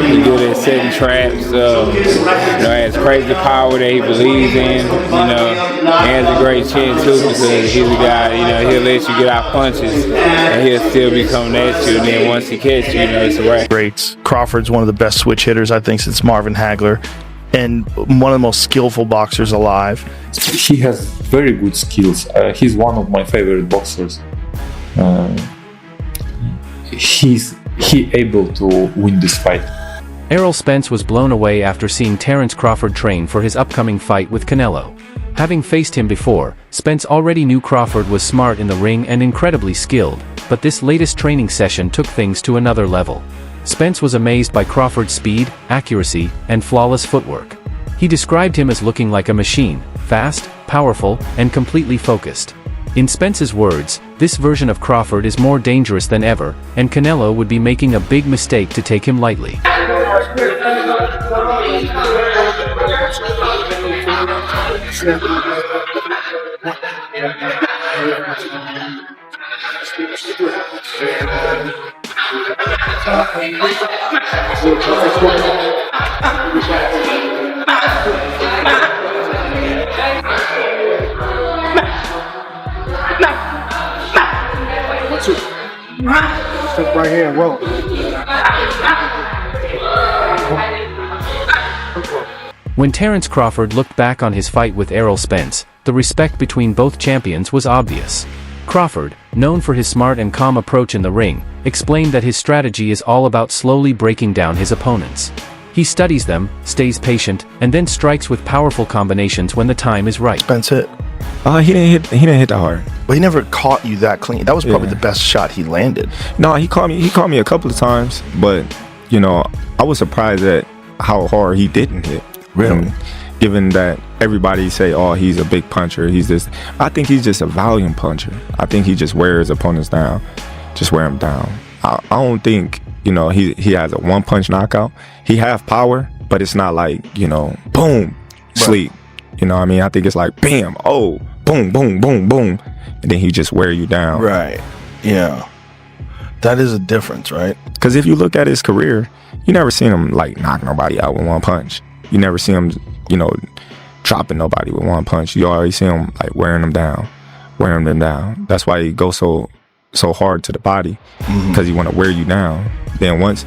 He good at setting traps. Has crazy power that he believes in. He has a great chin too because he's a guy. He'll let you get out punches and he'll still be coming at you. And then once he catches you, it's a wrap. Great. Crawford's one of the best switch hitters I think since Marvin Hagler, and one of the most skillful boxers alive. He has very good skills. He's one of my favorite boxers. He able to win this fight. Errol Spence was blown away after seeing Terence Crawford train for his upcoming fight with Canelo. Having faced him before, Spence already knew Crawford was smart in the ring and incredibly skilled, but this latest training session took things to another level. Spence was amazed by Crawford's speed, accuracy, and flawless footwork. He described him as looking like a machine, fast, powerful, and completely focused. In Spence's words, this version of Crawford is more dangerous than ever, and Canelo would be making a big mistake to take him lightly. Step right here and roll. When Terence Crawford looked back on his fight with Errol Spence, the respect between both champions was obvious. Crawford, known for his smart and calm approach in the ring, explained that his strategy is all about slowly breaking down his opponents. He studies them, stays patient, and then strikes with powerful combinations when the time is right. Spence hit. He didn't hit that hard. But he never caught you that clean. That was probably the best shot he landed. No, he caught me a couple of times, but I was surprised at how hard he didn't hit. Really? Given that everybody say, oh, he's a big puncher, he's this. I think he's just a volume puncher. I think he just wears opponents down. Just wear them down. I don't think, he has a one punch knockout. He have power, but it's not like, boom, sleep. I think it's like bam, oh, boom, boom, boom, boom. And then he just wear you down. Right. Yeah. That is a difference, right? Because if you look at his career, you never seen him like knock nobody out with one punch. You never see him, dropping nobody with one punch. You always see him like wearing them down. That's why he goes so hard to the body, because he want to wear you down. Then once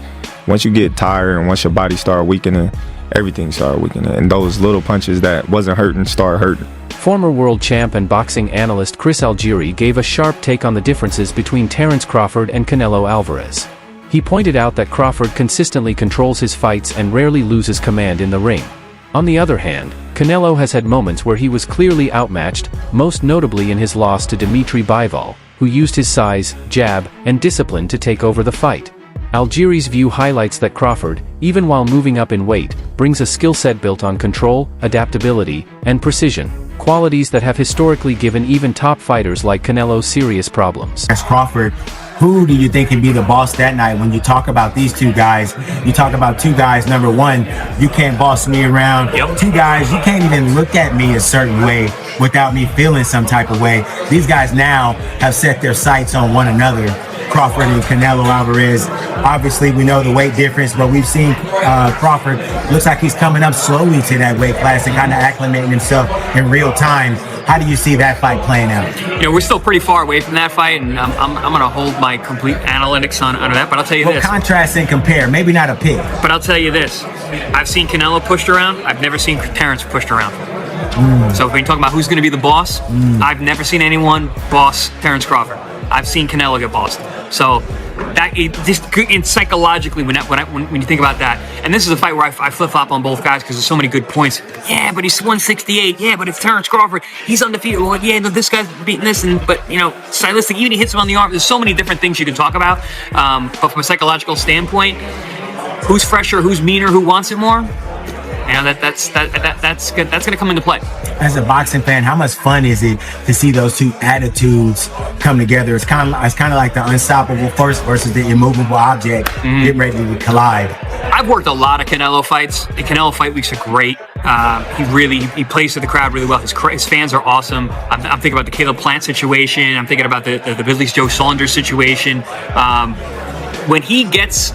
you get tired and once your body start weakening, everything started weakening. And those little punches that wasn't hurting start hurting. Former world champ and boxing analyst Chris Algieri gave a sharp take on the differences between Terence Crawford and Canelo Alvarez. He pointed out that Crawford consistently controls his fights and rarely loses command in the ring. On the other hand, Canelo has had moments where he was clearly outmatched, most notably in his loss to Dimitri Bivol, who used his size, jab, and discipline to take over the fight. Algieri's view highlights that Crawford, even while moving up in weight, brings a skill set built on control, adaptability, and precision, qualities that have historically given even top fighters like Canelo serious problems. As Crawford, who do you think can be the boss that night? When you talk about these two guys, you talk about two guys, number one, you can't boss me around. Two guys, you can't even look at me a certain way without me feeling some type of way. These guys now have set their sights on one another. Crawford and Canelo Alvarez. Obviously, we know the weight difference, but we've seen Crawford looks like he's coming up slowly to that weight class and kind of acclimating himself in real time. How do you see that fight playing out? We're still pretty far away from that fight, and I'm going to hold my complete analytics on that, but I'll tell you this. Contrast and compare, maybe not a pick. But I'll tell you this. I've seen Canelo pushed around. I've never seen Terence pushed around. So if we're talking about who's going to be the boss, I've never seen anyone boss Terence Crawford. I've seen Canelo get bossed. So that psychologically, when you think about that, and this is a fight where I flip-flop on both guys because there's so many good points. Yeah, but he's 168. Yeah, but it's Terence Crawford. He's undefeated. Well, yeah, no, this guy's beating this, but stylistic, even he hits him on the arm. There's so many different things you can talk about. But from a psychological standpoint, who's fresher, who's meaner, who wants it more? That's going to come into play. As a boxing fan, how much fun is it to see those two attitudes come together? It's kind of like the unstoppable force versus the immovable object getting ready to collide. I've worked a lot of Canelo fights. The Canelo fight weeks are great. He plays to the crowd really well. His fans are awesome. I'm thinking about the Caleb Plant situation. I'm thinking about the Billy's Joe Saunders situation. When he gets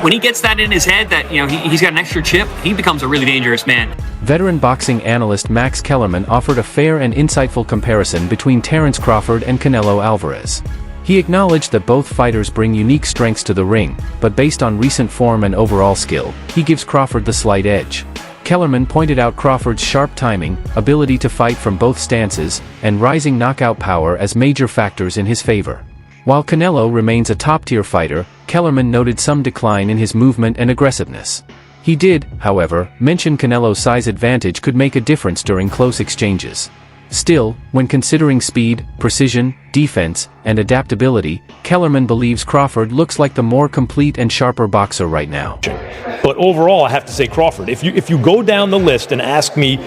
When he gets that in his head that, you know, he's got an extra chip, he becomes a really dangerous man. Veteran boxing analyst Max Kellerman offered a fair and insightful comparison between Terence Crawford and Canelo Alvarez. He acknowledged that both fighters bring unique strengths to the ring, but based on recent form and overall skill, he gives Crawford the slight edge. Kellerman pointed out Crawford's sharp timing, ability to fight from both stances, and rising knockout power as major factors in his favor. While Canelo remains a top-tier fighter, Kellerman noted some decline in his movement and aggressiveness. He did, however, mention Canelo's size advantage could make a difference during close exchanges. Still, when considering speed, precision, defense, and adaptability, Kellerman believes Crawford looks like the more complete and sharper boxer right now. But overall, I have to say Crawford. If you go down the list and ask me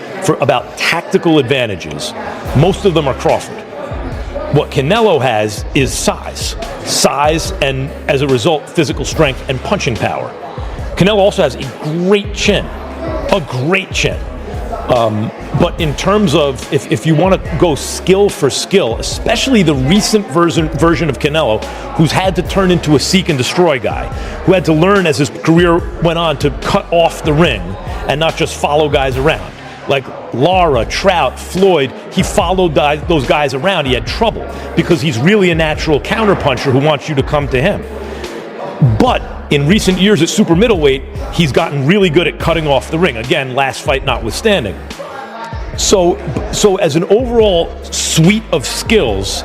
about tactical advantages, most of them are Crawford. What Canelo has is size, and as a result, physical strength and punching power. Canelo also has a great chin. But in terms of, if you want to go skill for skill, especially the recent version of Canelo, who's had to turn into a seek and destroy guy, who had to learn as his career went on to cut off the ring and not just follow guys around. Like Lara, Trout, Floyd, he followed those guys around. He had trouble because he's really a natural counterpuncher who wants you to come to him. But in recent years at super middleweight, he's gotten really good at cutting off the ring. Again, last fight notwithstanding. So as an overall suite of skills,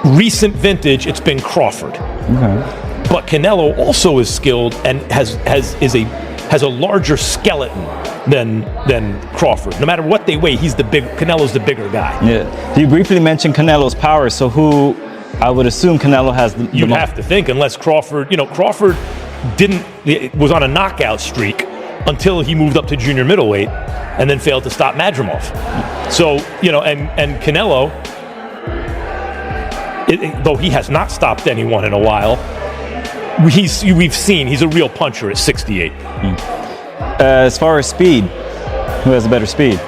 recent vintage, it's been Crawford. Okay. But Canelo also is skilled and has a larger skeleton than Crawford. No matter what they weigh, Canelo's the bigger guy. Yeah. You briefly mentioned Canelo's power, so who I would assume Canelo has the You'd have to think, unless Crawford was on a knockout streak until he moved up to junior middleweight and then failed to stop Madrimov. So, and Canelo, though he has not stopped anyone in a while, we've seen he's a real puncher at 68. As far as speed, who has the better speed?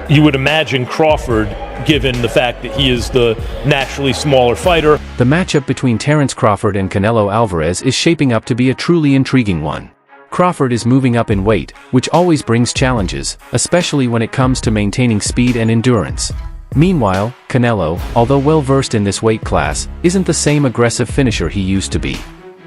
You would imagine Crawford, given the fact that he is the naturally smaller fighter. The matchup between Terence Crawford and Canelo Alvarez is shaping up to be a truly intriguing one. Crawford is moving up in weight, which always brings challenges, especially when it comes to maintaining speed and endurance. Meanwhile, Canelo, although well-versed in this weight class, isn't the same aggressive finisher he used to be.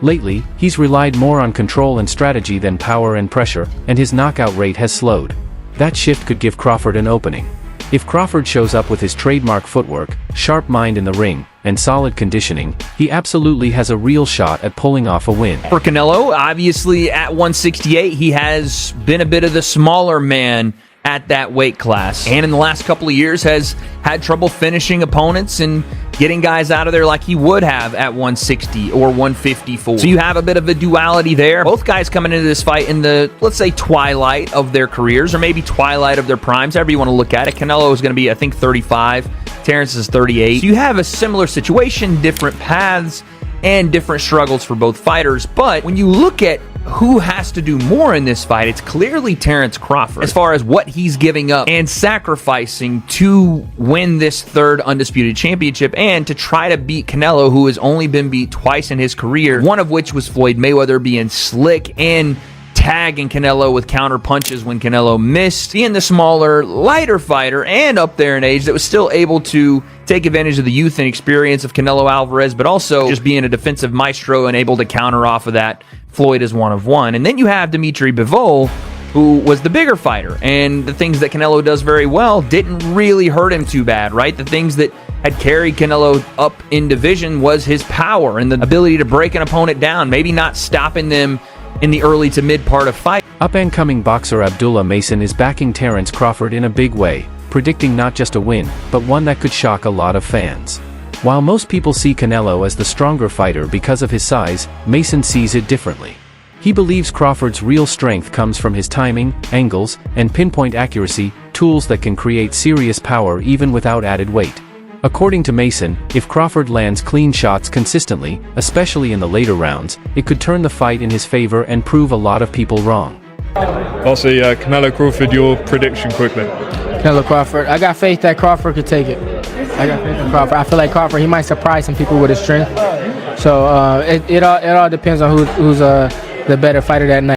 Lately, he's relied more on control and strategy than power and pressure, and his knockout rate has slowed. That shift could give Crawford an opening. If Crawford shows up with his trademark footwork, sharp mind in the ring, and solid conditioning, he absolutely has a real shot at pulling off a win. For Canelo, obviously at 168, he has been a bit of the smaller man at that weight class, and in the last couple of years has had trouble finishing opponents and getting guys out of there like he would have at 160 or 154. So you have a bit of a duality there. Both guys coming into this fight in the, let's say, twilight of their careers, or maybe twilight of their primes, however you want to look at it. Canelo is going to be, I think, 35. Terence is 38. So you have a similar situation, different paths, and different struggles for both fighters. But when you look at who has to do more in this fight, it's clearly Terence Crawford, as far as what he's giving up and sacrificing to win this third undisputed championship and to try to beat Canelo, who has only been beat twice in his career, one of which was Floyd Mayweather being slick and tagging Canelo with counter punches when Canelo missed, being the smaller, lighter fighter and up there in age that was still able to take advantage of the youth and experience of Canelo Alvarez, but also just being a defensive maestro and able to counter off of that. Floyd is one of one. And then you have Dimitri Bivol, who was the bigger fighter, and the things that Canelo does very well didn't really hurt him too bad, right? The things that had carried Canelo up in division was his power and the ability to break an opponent down, maybe not stopping them in the early to mid part of fight. Up-and-coming boxer Abdullah Mason is backing Terence Crawford in a big way, predicting not just a win, but one that could shock a lot of fans. While most people see Canelo as the stronger fighter because of his size, Mason sees it differently. He believes Crawford's real strength comes from his timing, angles, and pinpoint accuracy, tools that can create serious power even without added weight. According to Mason, if Crawford lands clean shots consistently, especially in the later rounds, it could turn the fight in his favor and prove a lot of people wrong. I'll say Canelo Crawford, your prediction quickly. Canelo Crawford. I got faith that Crawford could take it. I got faith in Crawford. I feel like Crawford, he might surprise some people with his strength. So it all depends on the better fighter that night.